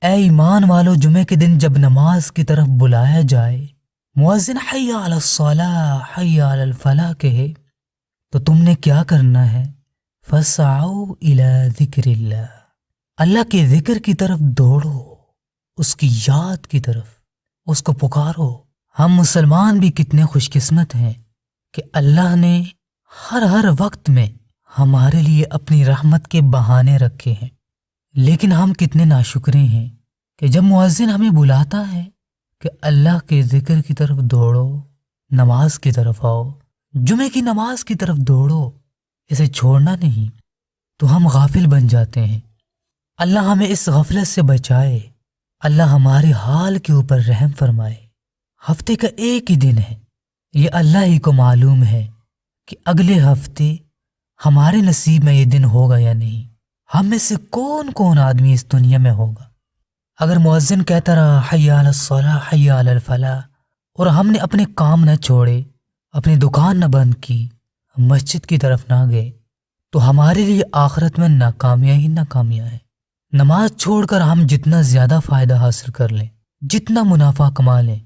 اے ایمان والو، جمعے کے دن جب نماز کی طرف بلایا جائے، مؤذن حی علی الصلاح حی علی الفلاح کہے تو تم نے کیا کرنا ہے؟ فسعوا الی ذکر اللہ، اللہ کے ذکر کی طرف دوڑو، اس کی یاد کی طرف، اس کو پکارو۔ ہم مسلمان بھی کتنے خوش قسمت ہیں کہ اللہ نے ہر وقت میں ہمارے لیے اپنی رحمت کے بہانے رکھے ہیں، لیکن ہم کتنے ناشکرے ہیں کہ جب مؤذن ہمیں بلاتا ہے کہ اللہ کے ذکر کی طرف دوڑو، نماز کی طرف آؤ، جمعے کی نماز کی طرف دوڑو، اسے چھوڑنا نہیں، تو ہم غافل بن جاتے ہیں۔ اللہ ہمیں اس غفلت سے بچائے، اللہ ہمارے حال کے اوپر رحم فرمائے۔ ہفتے کا ایک ہی دن ہے، یہ اللہ ہی کو معلوم ہے کہ اگلے ہفتے ہمارے نصیب میں یہ دن ہوگا یا نہیں، ہم میں سے کون آدمی اس دنیا میں ہوگا۔ اگر مؤذن کہتا رہا حی علی الصلاح حی علی الفلاح اور ہم نے اپنے کام نہ چھوڑے، اپنی دکان نہ بند کی، مسجد کی طرف نہ گئے، تو ہمارے لیے آخرت میں ناکامیاں ہی ناکامیاں ہیں۔ نماز چھوڑ کر ہم جتنا زیادہ فائدہ حاصل کر لیں، جتنا منافع کما لیں،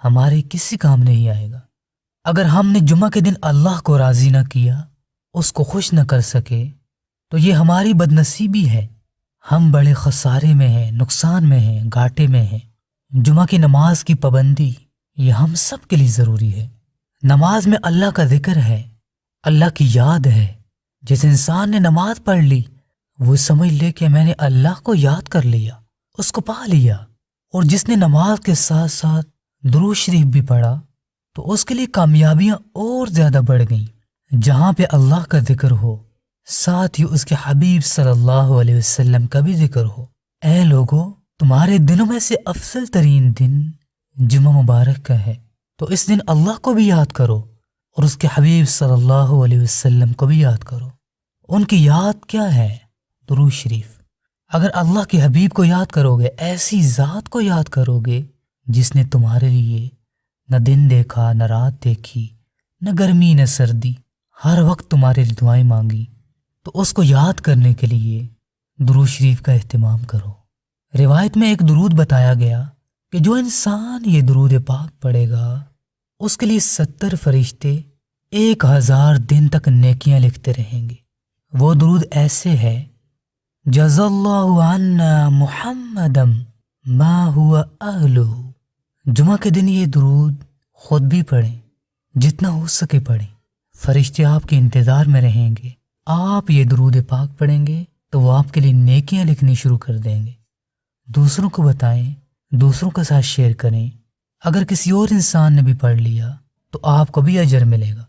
ہمارے کسی کام نہیں آئے گا۔ اگر ہم نے جمعہ کے دن اللہ کو راضی نہ کیا، اس کو خوش نہ کر سکے، تو یہ ہماری بدنصیبی ہے، ہم بڑے خسارے میں ہیں، نقصان میں ہیں، گھاٹے میں ہیں۔ جمعہ کی نماز کی پابندی یہ ہم سب کے لیے ضروری ہے۔ نماز میں اللہ کا ذکر ہے، اللہ کی یاد ہے۔ جس انسان نے نماز پڑھ لی، وہ سمجھ لے کہ میں نے اللہ کو یاد کر لیا، اس کو پا لیا۔ اور جس نے نماز کے ساتھ ساتھ درود شریف بھی پڑھا، تو اس کے لیے کامیابیاں اور زیادہ بڑھ گئیں۔ جہاں پہ اللہ کا ذکر ہو، ساتھ ہی اس کے حبیب صلی اللہ علیہ وسلم کا بھی ذکر ہو۔ اے لوگو، تمہارے دنوں میں سے افضل ترین دن جمعہ مبارک کا ہے، تو اس دن اللہ کو بھی یاد کرو اور اس کے حبیب صلی اللہ علیہ وسلم کو بھی یاد کرو۔ ان کی یاد کیا ہے؟ درود شریف۔ اگر اللہ کے حبیب کو یاد کرو گے، ایسی ذات کو یاد کرو گے جس نے تمہارے لیے نہ دن دیکھا، نہ رات دیکھی، نہ گرمی نہ سردی، ہر وقت تمہارے لیے دعائیں مانگی، تو اس کو یاد کرنے کے لیے درود شریف کا اہتمام کرو۔ روایت میں ایک درود بتایا گیا کہ جو انسان یہ درود پاک پڑھے گا، اس کے لیے 70 فرشتے 1000 دن تک نیکیاں لکھتے رہیں گے۔ وہ درود ایسے ہے: جزا اللہ عنا محمدا ما هو اہلہ۔ جمعہ کے دن یہ درود خود بھی پڑھیں، جتنا ہو سکے پڑھیں، فرشتے آپ کے انتظار میں رہیں گے۔ آپ یہ درود پاک پڑھیں گے تو وہ آپ کے لیے نیکیاں لکھنی شروع کر دیں گے۔ دوسروں کو بتائیں، دوسروں کے ساتھ شیئر کریں۔ اگر کسی اور انسان نے بھی پڑھ لیا تو آپ کو بھی اجر ملے گا۔